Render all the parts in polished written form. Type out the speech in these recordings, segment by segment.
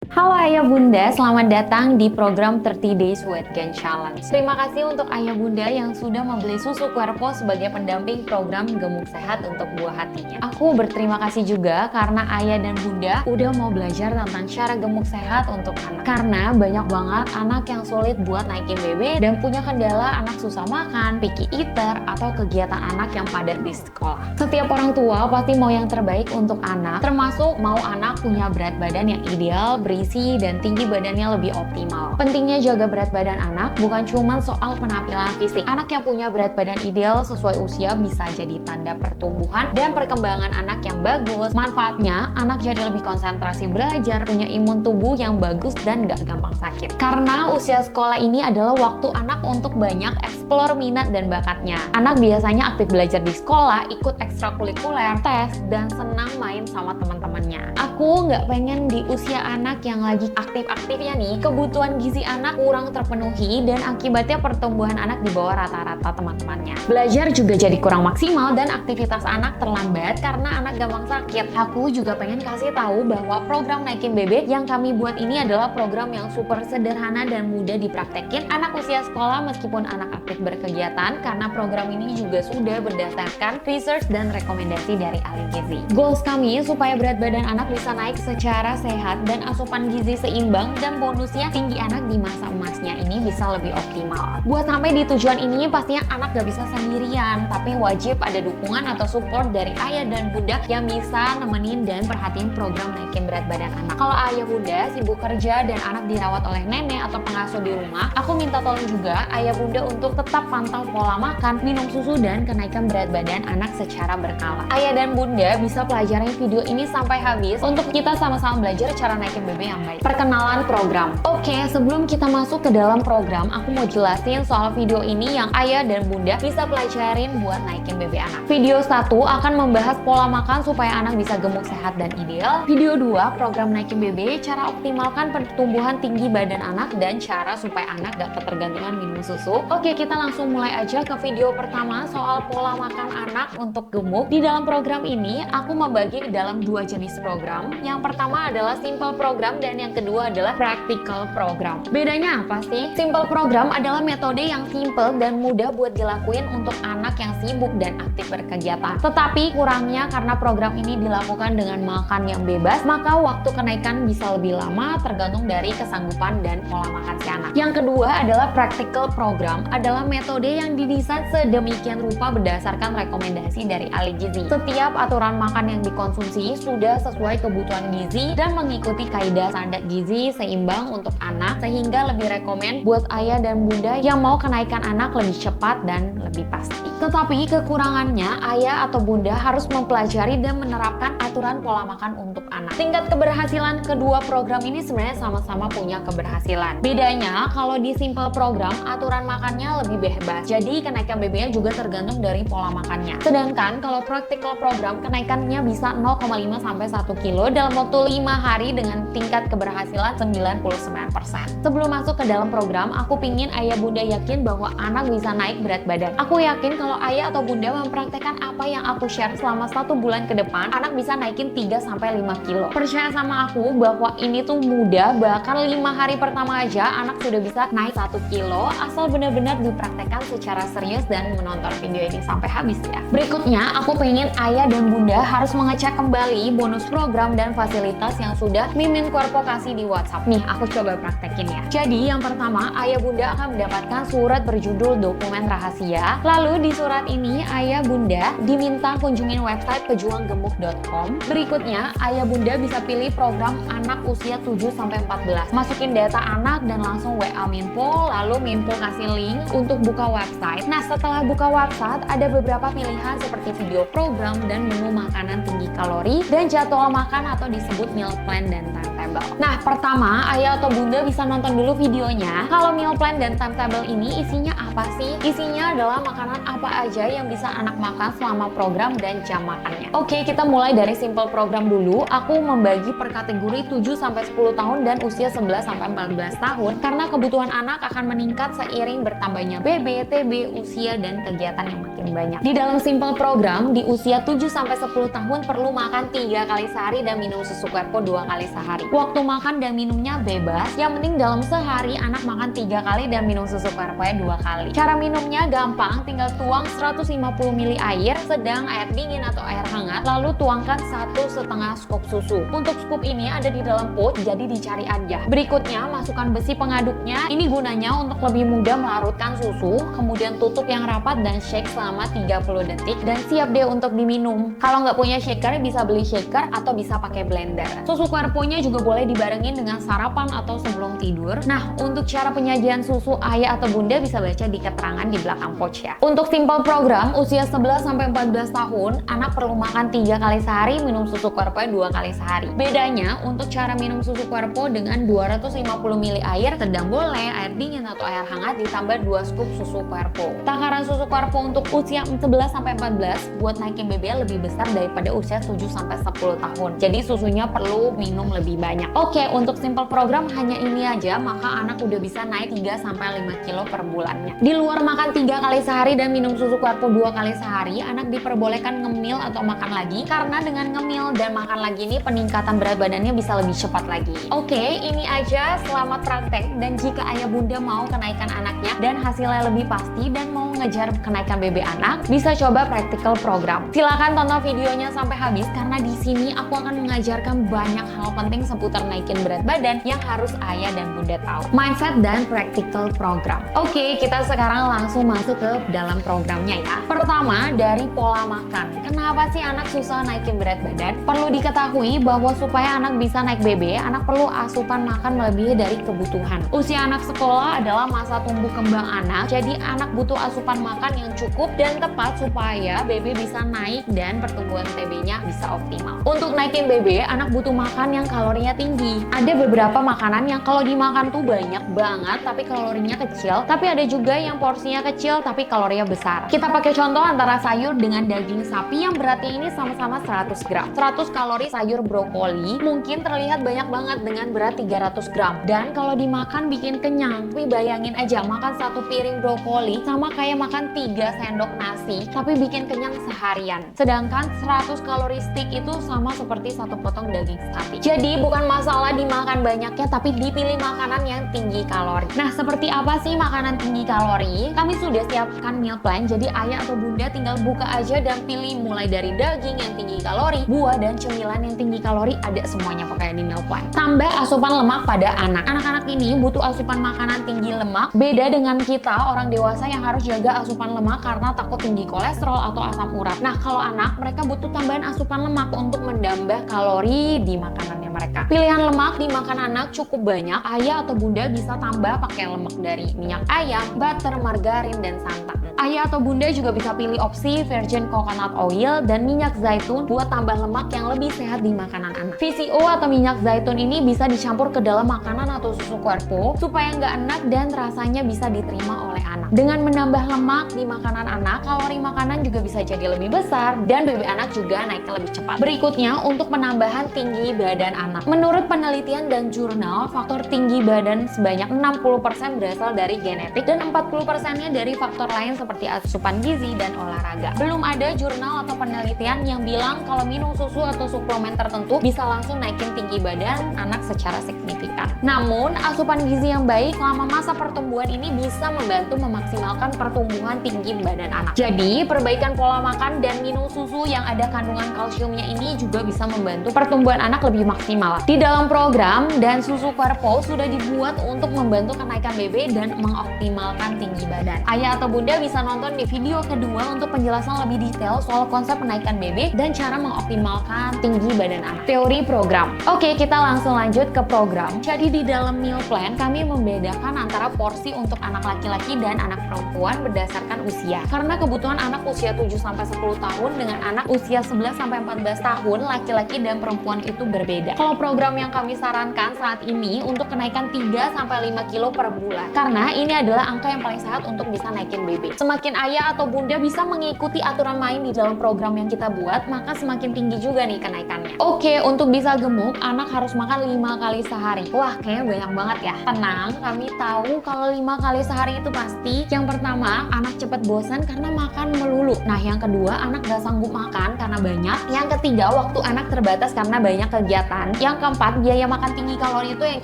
Halo Ayah Bunda, selamat datang di program 30 Days Weight Gain Challenge. Terima kasih untuk Ayah Bunda yang sudah membeli susu Querpo sebagai pendamping program Gemuk Sehat untuk buah hatinya. Aku berterima kasih juga karena Ayah dan Bunda udah mau belajar tentang cara gemuk sehat untuk anak. Karena banyak banget anak yang sulit buat naikin BB dan punya kendala anak susah makan, picky eater, atau kegiatan anak yang padat di sekolah. Setiap orang tua pasti mau yang terbaik untuk anak, termasuk mau anak punya berat badan yang ideal, berisi, dan tinggi badannya lebih optimal. Pentingnya jaga berat badan anak bukan cuma soal penampilan fisik. Anak yang punya berat badan ideal sesuai usia bisa jadi tanda pertumbuhan dan perkembangan anak yang bagus. Manfaatnya, anak jadi lebih konsentrasi belajar, punya imun tubuh yang bagus, dan gak gampang sakit. Karena usia sekolah ini adalah waktu anak untuk banyak eksplor minat dan bakatnya. Anak biasanya aktif belajar di sekolah, ikut ekstrakurikuler, tes, dan senang main sama teman-temannya. Aku nggak pengen di usia anak yang lagi aktif-aktifnya nih, kebutuhan gizi anak kurang terpenuhi dan akibatnya pertumbuhan anak di bawah rata-rata teman-temannya. Belajar juga jadi kurang maksimal dan aktivitas anak terlambat karena anak gampang sakit. Aku juga pengen kasih tahu bahwa program naikin BB yang kami buat ini adalah program yang super sederhana dan mudah dipraktekin anak usia sekolah meskipun anak aktif berkegiatan, karena program ini juga sudah berdasarkan research dan rekomendasi dari ahli gizi. Goals kami supaya berat badan anak bisa naik secara sehat dan asupan gizi seimbang, dan bonusnya tinggi anak di masa emasnya ini bisa lebih optimal. Buat sampai di tujuan ini pastinya anak gak bisa sendirian, tapi wajib ada dukungan atau support dari ayah dan bunda yang bisa nemenin dan perhatiin program naikin berat badan anak. Kalau ayah bunda sibuk kerja dan anak dirawat oleh nenek atau pengasuh di rumah, aku minta tolong juga ayah bunda untuk tetap pantau pola makan, minum susu, dan kenaikan berat badan anak secara berkala. Ayah dan bunda bisa pelajari video ini sampai habis untuk kita sama-sama belajar cara naikin BB yang baik. Perkenalan program. Oke, sebelum kita masuk ke dalam program, aku mau jelasin soal video ini yang ayah dan bunda bisa pelajarin buat naikin BB anak. Video 1 akan membahas pola makan supaya anak bisa gemuk sehat dan ideal. Video 2, program naikin BB, cara optimalkan pertumbuhan tinggi badan anak dan cara supaya anak gak ketergantungan minum susu. Oke, kita langsung mulai aja ke video pertama soal pola makan anak untuk gemuk. Di dalam program ini, aku membagi ke dalam dua jenis program. Yang pertama adalah simple program dan yang kedua adalah practical program. Bedanya apa sih? Simple program adalah metode yang simple dan mudah buat dilakuin untuk anak yang sibuk dan aktif berkegiatan. Tetapi kurangnya karena program ini dilakukan dengan makan yang bebas, maka waktu kenaikan bisa lebih lama tergantung dari kesanggupan dan pola makan si anak. Yang kedua adalah practical program, adalah metode yang didesain sedemikian rupa berdasarkan rekomendasi dari ahli gizi. Setiap aturan makan yang dikonsumsi sudah sesuai kebutuhan gizi dan mengikuti kaidah standar gizi seimbang untuk anak, sehingga lebih rekomen buat ayah dan bunda yang mau kenaikan anak lebih cepat dan lebih pasti. Tetapi kekurangannya, ayah atau bunda harus mempelajari dan menerapkan aturan pola makan untuk anak. Tingkat keberhasilan kedua program ini sebenarnya sama-sama punya keberhasilan. Bedanya, kalau di simple program, aturan makannya lebih bebas, jadi kenaikan BB-nya juga tergantung dari pola makannya. Sedangkan kalau practical program, kenaikannya bisa 0,5 sampai 1 kilo dalam waktu 5 hari dengan tingkat keberhasilan 99%. Sebelum masuk ke dalam program, aku pingin ayah bunda yakin bahwa anak bisa naik berat badan. Aku yakin kalau ayah atau bunda mempraktekkan apa yang aku share selama 1 bulan ke depan, anak bisa naikin 3 sampai 5 kilo. Percaya sama aku bahwa ini tuh mudah, bahkan 5 hari pertama aja anak sudah bisa naik 1 kilo asal benar-benar dipraktekkan secara serius dan menonton video ini sampai habis ya. Berikutnya, aku pengen ayah dan bunda harus mengecek kembali bonus program dan fasilitas yang sudah Mimin Querpo kasih di WhatsApp. Nih, aku coba praktekin ya. Jadi, yang pertama, ayah bunda akan mendapatkan surat berjudul dokumen rahasia. Lalu di surat ini, ayah bunda diminta kunjungin website pejuanggemuk.com. Berikutnya, ayah bunda bisa pilih program anak usia 7-14. Masukin data anak dan langsung WA Minfo, lalu Minfo kasih link untuk buka website. Nah, setelah buka website, ada beberapa pilihan seperti video program dan menu makanan tinggi kalori dan jadwal makan atau disebut meal plan dan timetable. Nah, pertama, ayah atau bunda bisa nonton dulu videonya. Kalau meal plan dan timetable ini isinya apa sih? Isinya adalah makanan apa aja yang bisa anak makan selama program dan jam makannya. Oke, kita mulai dari simple program dulu. Aku membagi per kategori 7-10 tahun dan usia 11-14 tahun karena kebutuhan anak akan meningkat seiring bertambahnya BB, TB, usia, dan kegiatan yang makin semakin banyak. Di dalam simple program, di usia 7-10 tahun perlu makan 3 kali sehari dan minum susu Querpo 2 kali sehari. Waktu makan dan minumnya bebas, yang penting dalam sehari anak makan 3 kali dan minum susu Querpo 2 kali. Cara minumnya gampang, tinggal tuang 150 ml air, sedang air dingin atau air hangat, lalu tuangkan 1,5 scoop susu. Untuk scoop ini ada di dalam pot, jadi dicari aja. Berikutnya, masukkan besi pengaduknya. Ini gunanya untuk lebih mudah melarutkan susu, kemudian tutup yang rapat dan shake selama 30 detik dan siap deh untuk diminum. Kalau nggak punya shaker, bisa beli shaker atau bisa pakai blender. Susu Querpo-nya juga boleh dibarengin dengan sarapan atau sebelum tidur. Nah, untuk cara penyajian susu ayah atau bunda bisa baca di keterangan di belakang pouch ya. Untuk simple program, usia 11-14 tahun, anak perlu makan 3 kali sehari, minum susu Querpo 2 kali sehari. Bedanya, untuk cara minum susu Querpo dengan 250 ml air, sedang boleh air dingin atau air hangat ditambah 2 scoop susu Querpo. Takaran susu Querpo untuk usia 11-14 buat naikin BB lebih besar daripada usia 7-10 tahun. Jadi susunya perlu minum lebih banyak. Oke, untuk simple program hanya ini aja, maka anak udah bisa naik 3-5 kilo per bulannya. Di luar makan 3 kali sehari dan minum susu Querpo 2 kali sehari, anak diperbolehkan ngemil atau makan lagi, karena dengan ngemil dan makan lagi ini peningkatan berat badannya bisa lebih cepat lagi. Oke, ini aja, selamat praktek, dan jika ayah bunda mau kenaikan anaknya dan hasilnya lebih pasti dan mau ngejar kenaikan BB anak, bisa coba practical program. Silahkan tonton videonya sampai habis karena di sini aku akan mengajarkan banyak hal penting seputar naikin berat badan yang harus ayah dan bunda tahu. Mindset dan practical program. Oke, kita sekarang langsung masuk ke dalam programnya ya. Pertama, dari pola makan. Kenapa sih anak susah naikin berat badan? Perlu diketahui bahwa supaya anak bisa naik BB, anak perlu asupan makan melebihi dari kebutuhan. Usia anak sekolah adalah masa tumbuh kembang anak, jadi anak butuh asupan makan yang cukup dan tepat supaya BB bisa naik dan pertumbuhan TB-nya bisa optimal. Untuk naikin BB, anak butuh makan yang kalorinya tinggi. Ada beberapa makanan yang kalau dimakan tuh banyak banget tapi kalorinya kecil, tapi ada juga yang porsinya kecil tapi kalorinya besar. Kita pakai contoh antara sayur dengan daging sapi yang beratnya ini sama-sama 100 gram. 100 kalori sayur brokoli mungkin terlihat banyak banget dengan berat 300 gram. Dan kalau dimakan bikin kenyang. Tapi bayangin aja makan 1 piring brokoli sama kayak makan 3 sendok nasi tapi bikin kenyang seharian. Sedangkan 100 kalori steak itu sama seperti 1 potong daging sapi. Jadi bukan masalah dimakan banyaknya tapi dipilih makanan yang tinggi kalori. Nah, seperti apa sih makanan tinggi kalori? Kami sudah siapkan meal plan, jadi ayah atau bunda tinggal buka aja dan pilih mulai dari daging yang tinggi kalori, buah dan cemilan yang tinggi kalori, ada semuanya pakai di meal plan. Tambah asupan lemak pada anak. Anak-anak ini butuh asupan makanan tinggi lemak, beda dengan kita orang dewasa yang harus jaga asupan lemak karena takut tinggi kolesterol atau asam urat. Nah, kalau anak, mereka butuh tambahan asupan lemak untuk menambah kalori di makanannya mereka. Pilihan lemak di makan anak cukup banyak. Ayah atau bunda bisa tambah pakai lemak dari minyak ayam, butter, margarin, dan santan. Ayah atau bunda juga bisa pilih opsi virgin coconut oil dan minyak zaitun buat tambah lemak yang lebih sehat di makanan anak. VCO atau minyak zaitun ini bisa dicampur ke dalam makanan atau susu Querpo supaya nggak enak dan rasanya bisa diterima oleh anak. Dengan menambah lemak di makanan anak, kalori makanan juga bisa jadi lebih besar dan BB anak juga naiknya lebih cepat. Berikutnya, untuk penambahan tinggi badan anak. Menurut penelitian dan jurnal, faktor tinggi badan sebanyak 60% berasal dari genetik dan 40%-nya dari faktor lain seperti asupan gizi dan olahraga. Belum ada jurnal atau penelitian yang bilang kalau minum susu atau suplemen tertentu bisa langsung naikin tinggi badan anak secara signifikan. Namun, asupan gizi yang baik selama masa pertumbuhan ini bisa membantu memaksimalkan pertumbuhan tinggi badan anak. Jadi, perbaikan pola makan dan minum susu yang ada kandungan kalsiumnya ini juga bisa membantu pertumbuhan anak lebih maksimal. Di dalam program, dan susu Querpo sudah dibuat untuk membantu kenaikan BB dan mengoptimalkan tinggi badan. Ayah atau bunda bisa nonton di video kedua untuk penjelasan lebih detail soal konsep kenaikan BB dan cara mengoptimalkan tinggi badan anak. Teori program. Oke, kita langsung lanjut ke program. Jadi di dalam meal plan kami membedakan antara porsi untuk anak laki-laki dan anak perempuan berdasarkan usia. Karena kebutuhan anak usia 7-10 tahun dengan anak usia 11-14 tahun laki-laki dan perempuan itu berbeda. Kalau program yang kami sarankan saat ini untuk kenaikan 3-5 kilo per bulan. Karena ini adalah angka yang paling sehat untuk bisa naikin BB. Semakin ayah atau bunda bisa mengikuti aturan main di dalam program yang kita buat, maka semakin tinggi juga nih kenaikannya. Oke, untuk bisa gemuk, anak harus makan 5 kali sehari. Wah, kayaknya banyak banget ya. Tenang, kami tahu kalau 5 kali sehari itu pasti, Jadi yang pertama, anak cepat bosan karena makan melulu. Nah yang kedua, anak gak sanggup makan karena banyak. Yang ketiga, waktu anak terbatas karena banyak kegiatan. Yang keempat, biaya makan tinggi kalori itu yang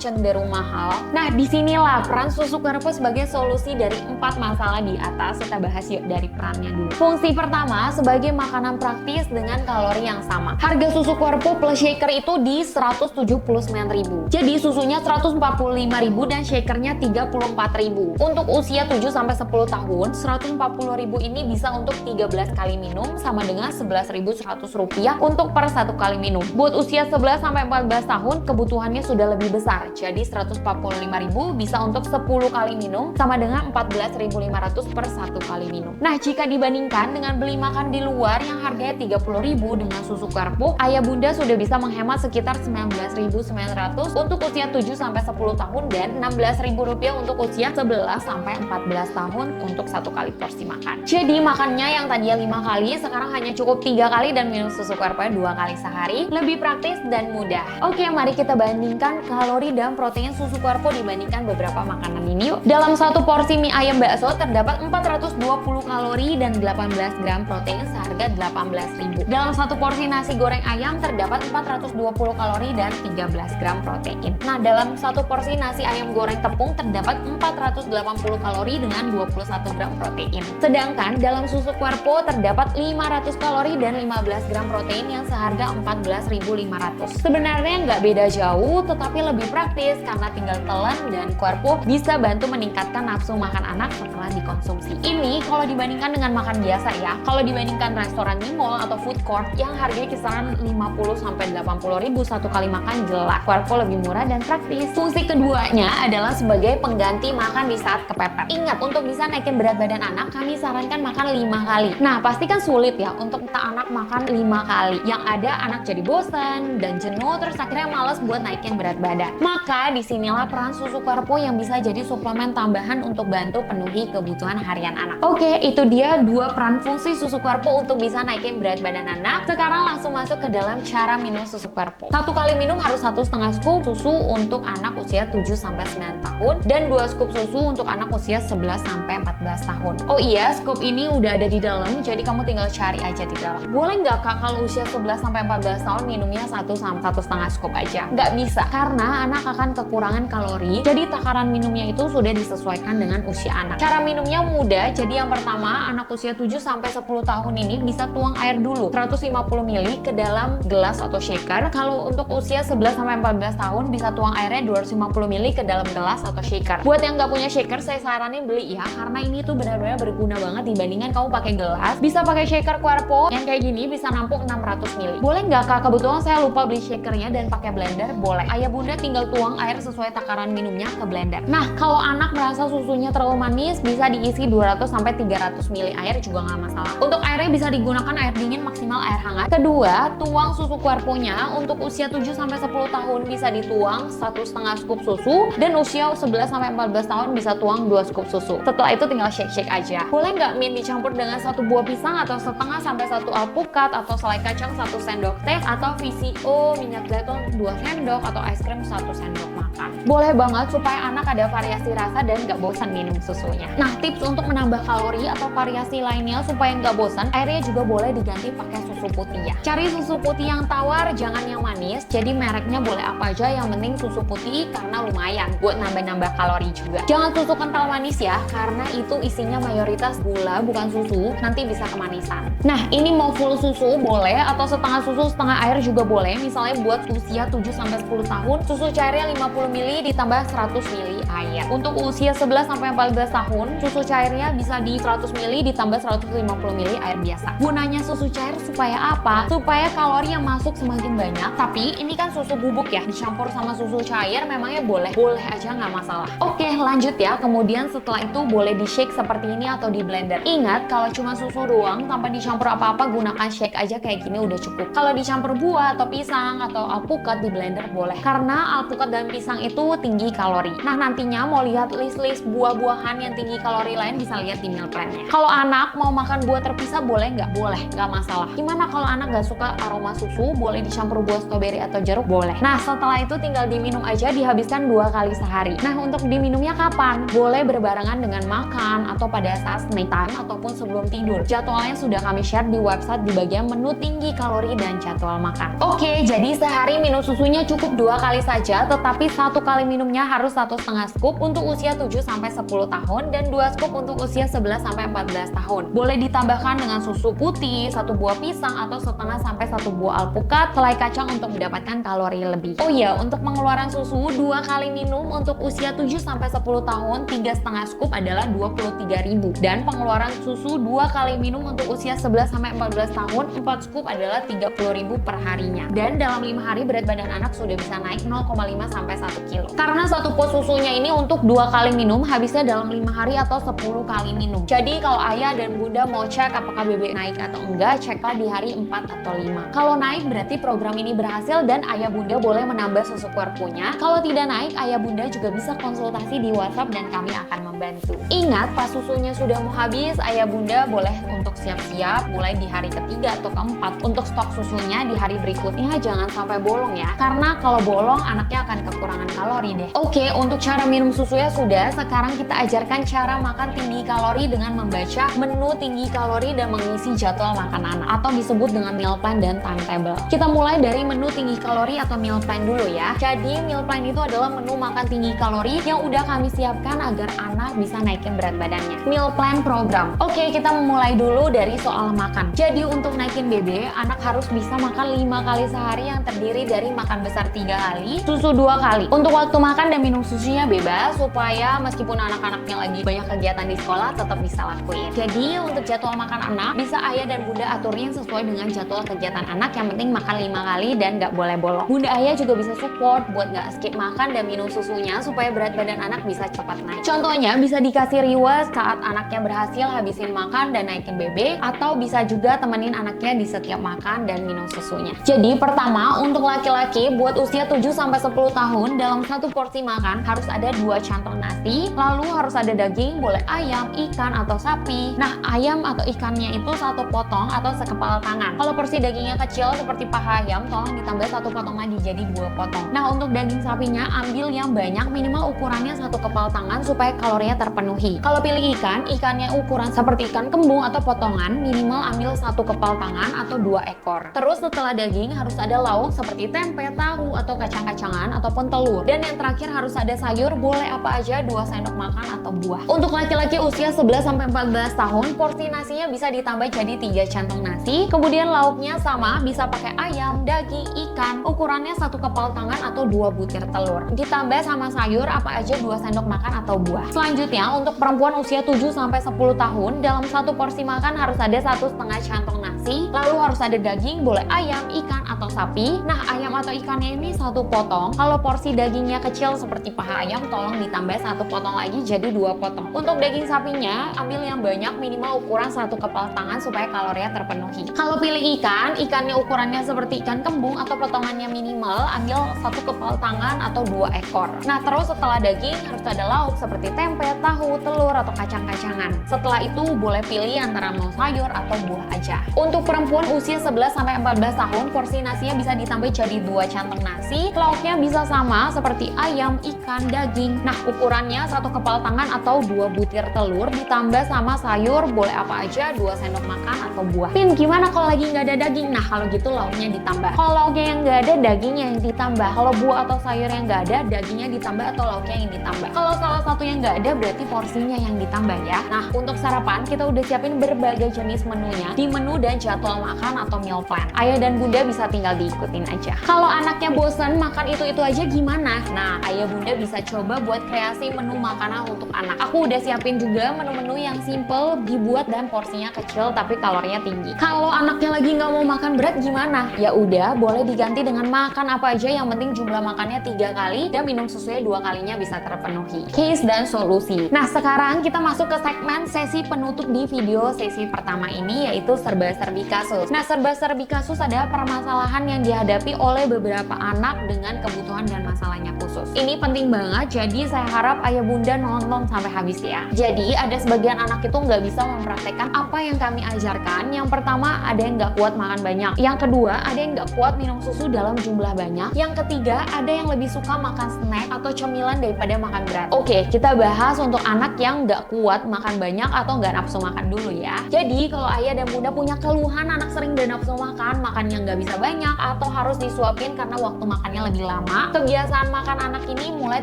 cenderung mahal. Nah disinilah peran susu Querpo sebagai solusi dari 4 masalah di atas. Kita bahas yuk dari perannya dulu. Fungsi pertama, sebagai makanan praktis dengan kalori yang sama. Harga susu Querpo plus shaker itu di 179.000. Jadi susunya 145.000 dan shakernya 34.000. Untuk usia 7-10 tahun, 140.000 ini bisa untuk 13 kali minum sama dengan 11.100 rupiah untuk per 1 kali minum. Buat usia 11-14 tahun, kebutuhannya sudah lebih besar. Jadi 145.000 bisa untuk 10 kali minum sama dengan 14.500 per 1 kali minum. Nah, jika dibandingkan dengan beli makan di luar yang harganya 30.000 dengan susu Querpo, ayah bunda sudah bisa menghemat sekitar 19.900 untuk usia 7-10 tahun dan 16.000 rupiah untuk usia 11-14 tahun untuk 1 kali porsi makan. Jadi makannya yang tadinya 5 kali sekarang hanya cukup 3 kali dan minum susu Querpo 2 kali sehari. Lebih praktis dan mudah. Oke, mari kita bandingkan kalori dan protein susu Querpo dibandingkan beberapa makanan ini yuk. Dalam satu porsi mie ayam bakso terdapat 420 kalori dan 18 gram protein seharga 18.000. Dalam satu porsi nasi goreng ayam terdapat 420 kalori dan 13 gram protein. Nah, dalam satu porsi nasi ayam goreng tepung terdapat 480 kalori dengan 21 gram protein. Sedangkan dalam susu Querpo terdapat 500 kalori dan 15 gram protein yang seharga 14.500. Sebenarnya nggak beda jauh, tetapi lebih praktis karena tinggal telan dan Querpo bisa bantu meningkatkan nafsu makan anak setelah dikonsumsi. Ini kalau dibandingkan dengan makan biasa ya. Kalau dibandingkan restoran di mall atau food court yang harganya kisaran 50-80.000 satu kali makan, jelas Querpo lebih murah dan praktis. Fungsi keduanya adalah sebagai pengganti makan di saat kepepet. Ingat, untuk bisa naikin berat badan anak, kami sarankan makan 5 kali. Nah, pasti kan sulit ya untuk kita anak makan 5 kali. Yang ada anak jadi bosan dan jenuh, terus akhirnya males buat naikin berat badan. Maka disinilah peran susu Querpo yang bisa jadi suplemen tambahan untuk bantu penuhi kebutuhan harian anak. Oke, itu dia 2 peran fungsi susu Querpo untuk bisa naikin berat badan anak. Sekarang langsung masuk ke dalam cara minum susu Querpo. 1 kali minum harus 1,5 scoop susu untuk anak usia 7-9 tahun dan 2 scoop susu untuk anak usia 11-14 tahun. Oh iya, scoop ini udah ada di dalam, jadi kamu tinggal cari aja di dalam. Boleh nggak kak kalau usia 11-14 tahun minumnya 1-1,5 scoop aja? Nggak bisa, karena anak akan kekurangan kalori, jadi takaran minumnya itu sudah disesuaikan dengan usia anak. Cara minumnya mudah, jadi yang pertama, anak usia 7-10 tahun ini bisa tuang air dulu 150 ml ke dalam gelas atau shaker. Kalau untuk usia 11-14 tahun bisa tuang airnya 250 ml ke dalam gelas atau shaker. Buat yang nggak punya shaker, saya saranin beli ya, karena ini tuh benar-benar berguna banget dibandingkan kamu pakai gelas. Bisa pakai shaker Querpo yang kayak gini, bisa nampung 600 ml. Boleh nggak kak? Kebetulan saya lupa beli shakernya dan pakai blender. Boleh. Ayah bunda tinggal tuang air sesuai takaran minumnya ke blender. Nah, kalau anak merasa susunya terlalu manis, bisa diisi 200-300 ml air juga nggak masalah. Untuk airnya bisa digunakan air dingin maksimal air hangat. Kedua, tuang susu Querpo-nya untuk usia 7-10 tahun bisa dituang 1,5 scoop susu dan usia 11-14 tahun bisa tuang 2 scoop susu. Setelah itu tinggal shake-shake aja. Boleh nggak mie dicampur dengan 1 buah pisang atau setengah sampai 1 alpukat atau selai kacang 1 sendok teh atau VCO minyak zaitun 2 sendok atau es krim 1 sendok makan. Boleh banget supaya anak ada variasi rasa dan nggak bosan minum susunya. Nah, tips untuk menambah kalori atau variasi lainnya supaya nggak bosan, airnya juga boleh diganti pakai susu putih ya. Cari susu putih yang tawar, jangan yang manis. Jadi mereknya boleh apa aja, yang penting susu putih karena lumayan buat nambah-nambah kalori juga. Jangan susu kental manis ya, karena itu isinya mayoritas gula bukan susu, nanti bisa kemanisan. Nah, ini mau full susu boleh atau setengah susu setengah air juga boleh. Misalnya buat usia 7-10 tahun, susu cairnya 50 ml ditambah 100 ml air. Untuk usia 11-14 tahun, susu cairnya bisa di 100 ml ditambah 150 ml air biasa. Gunanya susu cair supaya apa? Supaya kalori yang masuk semakin banyak. Tapi ini kan susu bubuk ya, dicampur sama susu cair memangnya boleh aja nggak masalah. Oke, lanjut ya. Kemudian setelah itu boleh di shake seperti ini atau di blender. Ingat, kalau cuma susu doang tanpa dicampur apa-apa, gunakan shake aja kayak gini udah cukup. Kalau dicampur buah atau pisang atau alpukat di blender boleh, karena alpukat dan pisang itu tinggi kalori. Nah, nantinya mau lihat list-list buah-buahan yang tinggi kalori lain bisa lihat di meal plan-nya. Kalau anak mau makan buah terpisah boleh nggak? Boleh, nggak masalah. Gimana Gimana kalau anak gak suka aroma susu? Boleh dicampur buah stroberi atau jeruk? Boleh. Nah, setelah itu tinggal diminum aja, dihabiskan 2 kali sehari. Nah, untuk diminumnya kapan? Boleh berbarengan dengan makan atau pada saat snack time ataupun sebelum tidur. Jadwalnya sudah kami share di website di bagian menu tinggi kalori dan jadwal makan. Oke, jadi sehari minum susunya cukup 2 kali saja, tetapi 1 kali minumnya harus 1,5 scoop untuk usia 7-10 tahun dan 2 scoop untuk usia 11-14 tahun. Boleh ditambahkan dengan susu putih, 1 buah pisang atau setengah sampai 1 buah alpukat, selai kacang untuk mendapatkan kalori lebih. Oh iya, untuk pengeluaran susu 2 kali minum untuk usia 7-10 tahun 3,5 scoop adalah 23.000 dan pengeluaran susu 2 kali minum untuk usia 11-14 tahun 4 scoop adalah 30.000 per harinya. Dan dalam 5 hari berat badan anak sudah bisa naik 0,5 sampai 1 kilo. Karena 1 pot susunya ini untuk 2 kali minum habisnya dalam 5 hari atau 10 kali minum. Jadi kalau ayah dan bunda mau cek apakah BB naik atau enggak, ceklah di hari 4 atau 5. Kalau naik berarti program ini berhasil dan ayah bunda boleh menambah susu puerpunya. Kalau tidak naik, ayah bunda juga bisa konsultasi di WhatsApp dan kami akan membantu. Ingat, pas susunya sudah mau habis, ayah bunda boleh untuk siap-siap mulai di hari ketiga atau keempat. Untuk stok susunya di hari berikutnya jangan sampai bolong ya, karena kalau bolong anaknya akan kekurangan kalori deh. Oke, untuk cara minum susunya sudah. Sekarang kita ajarkan cara makan tinggi kalori dengan membaca menu tinggi kalori dan mengisi jadwal makan anak atau disebut dengan meal plan dan timetable. Kita mulai dari menu tinggi kalori atau meal plan dulu ya. Jadi meal plan itu adalah menu makan tinggi kalori yang udah kami siapkan agar anak bisa naikin berat badannya. Meal plan program. Oke, kita memulai dulu dari soal makan. Jadi untuk naikin BB, anak harus bisa makan 5 kali sehari yang terdiri dari makan besar 3 kali, susu 2 kali. Untuk waktu makan dan minum susunya bebas supaya meskipun anak-anaknya lagi banyak kegiatan di sekolah tetap bisa lakuin. Jadi untuk jadwal makan anak bisa ayah dan bunda aturin sesuai dengan jadwal kegiatan anak, yang penting makan 5 kali dan nggak boleh bolong. Bunda ayah juga bisa support buat nggak skip makan dan minum susunya supaya berat badan anak bisa cepat naik. Contohnya bisa dikasih reward saat anaknya berhasil habisin makan dan naikin BB, atau bisa juga temenin anaknya di setiap makan dan minum susunya. Jadi pertama, untuk laki-laki buat usia 7-10 tahun dalam 1 porsi makan harus ada 2 cantong nasi, lalu harus ada daging, boleh ayam, ikan atau sapi. Nah, ayam atau ikannya itu 1 potong atau sekepal tangan. Kalau porsi dagingnya kecil seperti paha ayam, tolong ditambah 1 potong lagi jadi 2 potong. Nah, untuk daging sapinya ambil yang banyak, minimal ukurannya 1 kepal tangan supaya kalorinya terpenuhi. Kalau pilih ikan, ikannya ukuran seperti ikan kembung atau potongan, minimal ambil 1 kepal tangan atau 2 ekor. Terus setelah daging harus ada lauk seperti tempe, tahu atau kacang-kacangan ataupun telur. Dan yang terakhir harus ada sayur, boleh apa aja, 2 sendok makan atau buah. Untuk laki-laki usia 11-14 tahun, porsi nasinya bisa ditambah jadi 3 cantong nasi. Kemudian lauknya sama, bisa pakai ayam, daging, ikan. Ukurannya 1 kepal tangan atau 2 butir telur. Ditambah sama sayur apa aja, 2 sendok makan atau buah. Selanjutnya untuk perempuan usia 7-10 tahun, dalam 1 porsi makan harus ada 1,5 cantong nasi. Lalu harus ada daging, boleh ayam, ikan atau sapi. Nah, ayam atau ikannya ini 1 potong. Kalau porsi dagingnya kecil seperti paha ayam, tolong ditambah 1 potong lagi jadi 2 potong. Untuk daging sapinya ambil yang banyak, minimal ukuran 1 kepal tangan supaya kalorinya terpenuhi. Kalau pilih ikan, ikannya ukurannya seperti ikan kembung atau potongannya minimal, ambil 1 kepal tangan atau 2 ekor. Nah, terus setelah daging harus ada lauk seperti tempe, tahu, telur atau kacang-kacangan. Setelah itu boleh pilih antara mau sayur atau buah aja. Untuk perempuan usia 11-14 tahun, porsi nasinya bisa ditambah jadi 2 cantong nasi. Lauknya bisa sama seperti ayam, ikan, daging. Nah, ukurannya 1 kepal tangan atau 2 butir telur ditambah sama sayur, boleh apa aja, 2 sendok makan atau buah. Pin, gimana kalau lagi nggak ada daging? Nah, kalau gitu lauknya ditambah. Kalau lauknya yang nggak ada, dagingnya yang ditambah. Kalau buah atau sayur yang nggak ada, dagingnya ditambah atau lauknya yang ditambah. Kalau salah satu yang nggak ada, berarti porsinya yang ditambah ya. Nah, untuk sarapan kita udah siapin berbagai jenis menunya di menu dan jadwal makan atau meal plan. Ayah dan bunda bisa tinggal diikutin aja. Kalau anaknya bosan makan itu-itu aja gimana? Nah, ayah bunda bisa coba buat kreasi menu makanan untuk anak. Aku udah siapin juga menu-menu yang simple dibuat dan porsinya kecil tapi kalorinya tinggi. Kalau anaknya lagi nggak mau makan berat gimana? Ya udah, boleh diganti dengan makan apa aja, yang penting jumlah makannya 3 kali dan minum susunya 2 kalinya bisa terpenuhi. Case dan solusi. Nah, sekarang kita masuk ke segmen sesi penutup di video sesi pertama ini, yaitu serba-serbi serba-serbi kasus. Nah, serba-serbi kasus adalah permasalahan yang dihadapi oleh beberapa anak dengan kebutuhan dan masalahnya khusus. Ini penting banget, jadi saya harap ayah bunda nonton sampai habis ya. Jadi ada sebagian anak itu nggak bisa mempraktekkan apa yang kami ajarkan. Yang pertama, ada yang nggak kuat makan banyak. Yang kedua, ada yang nggak kuat minum susu dalam jumlah banyak. Yang ketiga, ada yang lebih suka makan snack atau cemilan daripada makan berat. Oke, kita bahas untuk anak yang nggak kuat makan banyak atau nggak nafsu makan dulu ya. Jadi kalau ayah dan bunda punya keluhan anak sering dan nafsu makan, makannya nggak bisa banyak atau harus disuapin karena waktu makannya lebih lama, kebiasaan makan anak ini mulai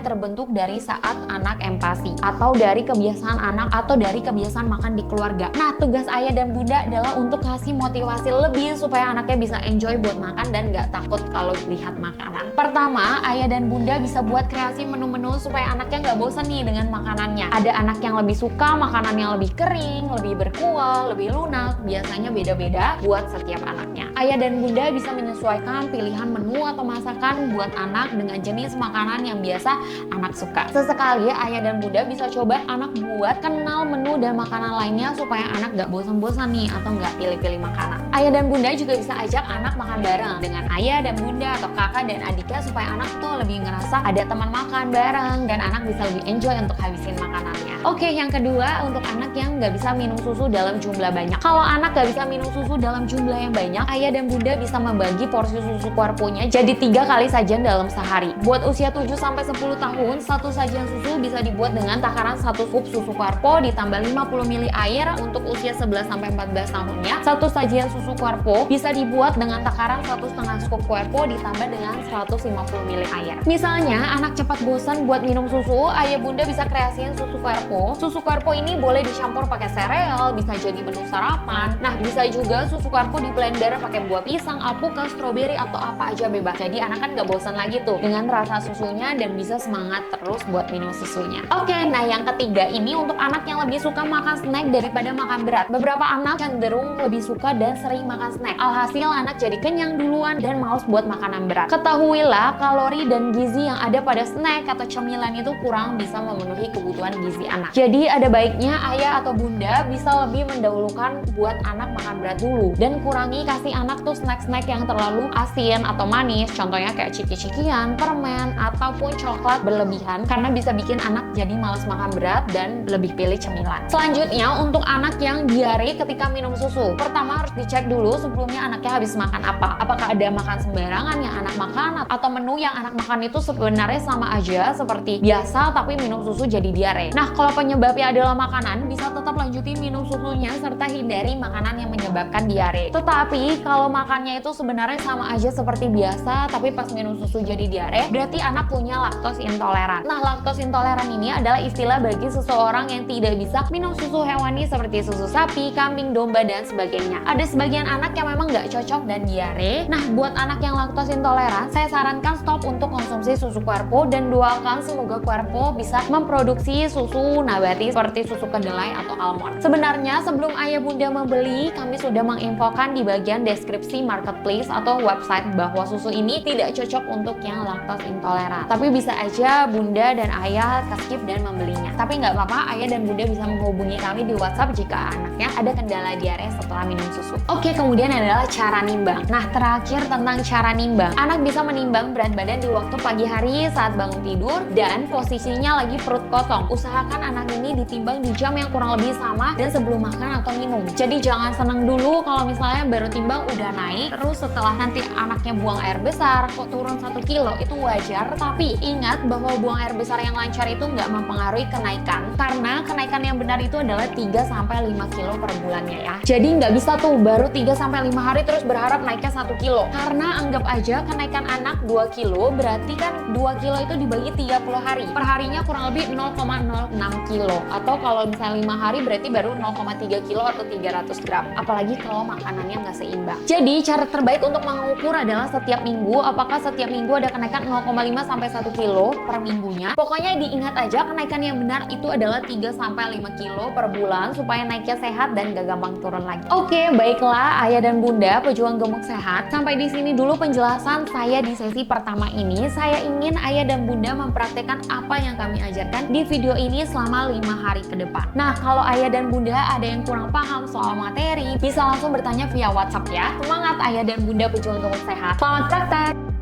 terbentuk dari saat anak empati atau dari kebiasaan anak atau dari kebiasaan makan di keluarga. Nah, tugas ayah dan bunda adalah untuk kasih motivasi lebih supaya anaknya bisa enjoy buat makan dan nggak takut kalau lihat makanan. Pertama, ayah dan bunda bisa buat kreasi menu-menu supaya anaknya nggak bosan nih dengan makanannya. Ada anak yang lebih suka makanan yang lebih kering, lebih berkuah, lebih lunak. Biasanya beda-beda buat setiap anaknya. Ayah dan bunda bisa menyesuaikan pilihan menu atau masakan buat anak dengan jenis makanan yang biasa anak suka. Sesekali ayah dan bunda bisa coba anak buat kenal menu dan makanan lainnya supaya anak nggak bosan-bosan nih atau nggak pilih-pilih makanan. Ayah dan bunda juga bisa ajak anak makan bareng dengan ayah dan bunda atau kakak dan adiknya supaya anak tuh lebih ngerasa ada teman makan bareng dan anak bisa lebih enjoy untuk habisin makanannya. Oke, yang kedua untuk anak yang nggak bisa minum susu dalam jumlah banyak. Kalau anak nggak bisa minum susu dalam jumlah yang banyak, ayah dan bunda bisa membagi porsi susu kuarponya jadi 3 kali sajian dalam sehari. Buat usia 7-10 tahun, satu sajian susu bisa dibuat dengan takaran 1 scoop susu kuarpo ditambah 50 ml air. Untuk usia 11-14 tahunnya, satu sajian susu kuarpo bisa dibuat dengan takaran 1,5 scoop kuarpo ditambah dengan 150 ml air. Misalnya anak cepat bosan buat minum susu, ayah bunda bisa kreasiin susu kuarpo. Susu kuarpo ini boleh dicampur pakai sereal, bisa jadi menu sarapan. Nah, bisa juga susu kuarpo di blender pakai buah pisang, alpukat, stroberi atau apa aja bebas. Jadi anak kan nggak bosan lagi tuh dengan rasa susunya dan bisa semangat terus buat minum susunya. Oke, nah yang ketiga ini untuk anak yang lebih suka makan snack daripada makan berat. Beberapa anak cenderung lebih suka dan sering makan snack. Alhasil anak jadi kenyang duluan dan malas buat makanan berat. Ketahuilah kalori dan gizi yang ada pada snack atau cemilan itu kurang bisa memenuhi kebutuhan gizi anak. Jadi ada baiknya ayah atau bunda bisa lebih mendahulukan buat anak makan berat dulu dan kurangi kasih anak tuh snack-snack yang terlalu asin atau manis. Contohnya kayak ciki-cikian, permen, ataupun coklat berlebihan karena bisa bikin anak jadi malas makan berat dan lebih pilih cemilan. Selanjutnya untuk anak yang diare ketika minum susu. Pertama harus dicek dulu sebelumnya anaknya habis makan apa. Apakah ada makan sembarangan yang anak makan atau menu yang anak makan itu sebenarnya sama aja seperti biasa tapi minum susu jadi diare. Nah, kalau penyebabnya adalah makanan, bisa tetap lanjutin minum susunya serta hindari makanan yang menyebabkan diare. Tetapi kalau makannya itu sebenarnya sama aja seperti biasa tapi pas minum susu jadi diare, berarti anak punya laktos intoleran. Nah, laktos intoleran ini adalah istilah bagi seseorang yang tidak bisa minum susu hewani seperti susu sapi, kambing, domba, dan sebagainya. Ada sebagian anak yang memang nggak cocok dan diare. Nah, buat anak yang laktos intoleran, saya sarankan stop untuk konsumsi susu kuarpo dan doakan semoga kuarpo bisa memproduksi susu nabati seperti susu kedelai atau almond. Sebenarnya sebelum ayah bunda membeli, kami sudah menginfokan di bagian deskripsi marketplace atau website bahwa susu ini tidak cocok untuk yang laktos intoleran. Tapi bisa aja bunda dan ayah skip dan membelinya. Tapi nggak apa-apa, ayah dan bunda bisa menghubungi kami di WhatsApp jika anaknya ada kendala diare setelah minum susu. Oke, kemudian adalah cara nimbang. Nah, terakhir tentang cara nimbang. Anak bisa menimbang berat badan di waktu pagi hari saat bangun tidur dan posisinya lagi perut kosong. Usahakan anak ini ditimbang di jam yang kurang lebih sama dan sebelum makan atau minum. Jadi jangan seneng dulu kalau misalnya baru timbang udah naik, terus setelah nanti anaknya buang air besar kok turun 1 kilo, itu wajar. Tapi ingat bahwa buang air besar yang lancar itu nggak mempengaruhi kenaikan, karena kenaikan yang benar itu adalah 3-5 kilo per bulannya ya. Jadi nggak bisa tuh baru 3-5 hari terus berharap naiknya 1 kilo, karena anggap aja kenaikan anak 2 kilo berarti kan 2 kilo itu dibagi 30 hari, perharinya kurang lebih 0,06 kilo, atau kalau misalnya 5 hari berarti baru 0,3 kilo atau 300 gram, apalagi kalau makanannya nggak seimbang. Jadi cara terbaik untuk mengukur adalah setiap minggu, apakah setiap minggu ada kenaikan 0,5-1 kilo per minggunya. Pokoknya diingat aja kenaikan yang benar itu adalah 3-5 kilo per bulan supaya naiknya sehat dan gak gampang turun lagi. Oke, baiklah ayah dan bunda pejuang gemuk sehat. Sampai di sini dulu penjelasan saya di sesi pertama ini. Saya ingin ayah dan bunda mempraktekkan apa yang kami ajarkan di video ini selama 5 hari ke depan. Nah, kalau ayah dan bunda ada yang kurang paham soal materi, bisa bisa langsung bertanya via WhatsApp ya. Semangat ayah dan bunda pejuang gemuk sehat. Selamat praktek!